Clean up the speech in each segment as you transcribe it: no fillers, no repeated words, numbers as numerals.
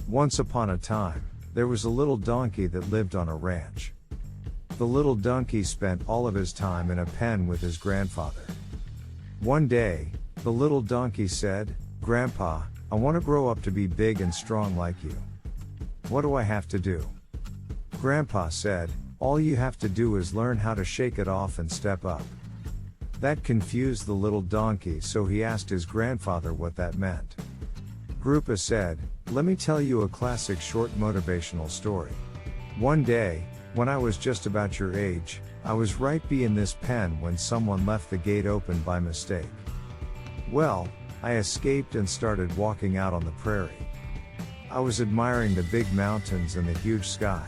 Once upon a time, there was a little donkey that lived on a ranch. The little donkey spent all of his time in a pen with his grandfather. One day, the little donkey said, "Grandpa, I want to grow up to be big and strong like you. What do I have to do?" Grandpa said, "All you have to do is learn how to shake it off and step up." That confused the little donkey, so he asked his grandfather what that meant. Grandpa said, "Let me tell you a classic short motivational story. One day, when I was just about your age, I was right in this pen when someone left the gate open by mistake. Well, I escaped and started walking out on the prairie. I was admiring the big mountains and the huge sky.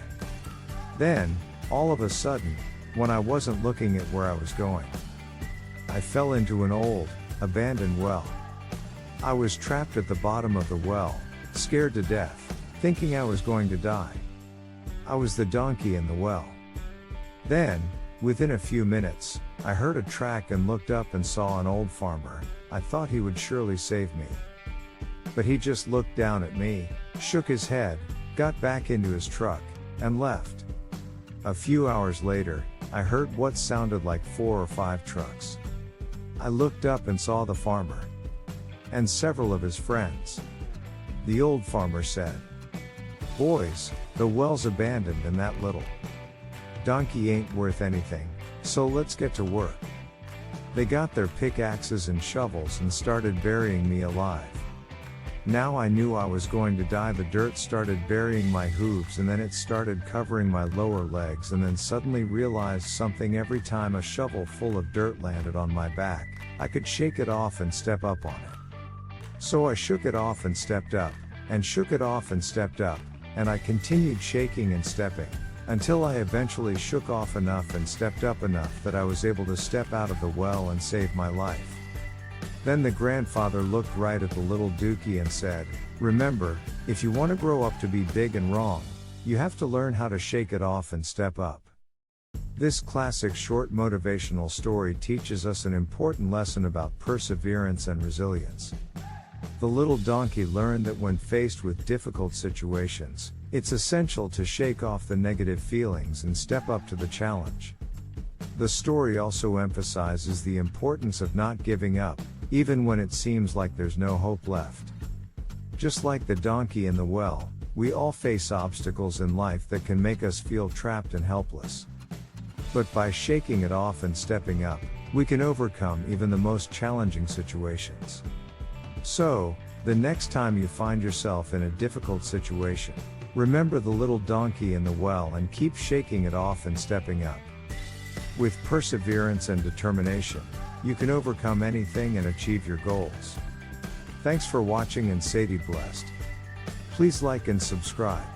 Then, all of a sudden, when I wasn't looking at where I was going, I fell into an old, abandoned well. I was trapped at the bottom of the well, scared to death, thinking I was going to die. I was the donkey in the well. Then, within a few minutes, I heard a track and looked up and saw an old farmer. I thought he would surely save me. But he just looked down at me, shook his head, got back into his truck, and left. A few hours later, I heard what sounded like 4 or 5 trucks. I looked up and saw the farmer and several of his friends. The old farmer said, "Boys, the well's abandoned and that little donkey ain't worth anything, so let's get to work." They got their pickaxes and shovels and started burying me alive. Now I knew I was going to die. The dirt started burying my hooves and then it started covering my lower legs, and then suddenly realized something. Every time a shovel full of dirt landed on my back, I could shake it off and step up on it. So I shook it off and stepped up, and shook it off and stepped up, and I continued shaking and stepping, until I eventually shook off enough and stepped up enough that I was able to step out of the well and save my life. Then the grandfather looked right at the little dookie and said, "Remember, if you want to grow up to be big and wrong, you have to learn how to shake it off and step up." This classic short motivational story teaches us an important lesson about perseverance and resilience. The little donkey learned that when faced with difficult situations, it's essential to shake off the negative feelings and step up to the challenge. The story also emphasizes the importance of not giving up, even when it seems like there's no hope left. Just like the donkey in the well, we all face obstacles in life that can make us feel trapped and helpless. But by shaking it off and stepping up, we can overcome even the most challenging situations. So, the next time you find yourself in a difficult situation, remember the little donkey in the well and keep shaking it off and stepping up. With perseverance and determination, you can overcome anything and achieve your goals. Thanks for watching and stay blessed. Please like and subscribe.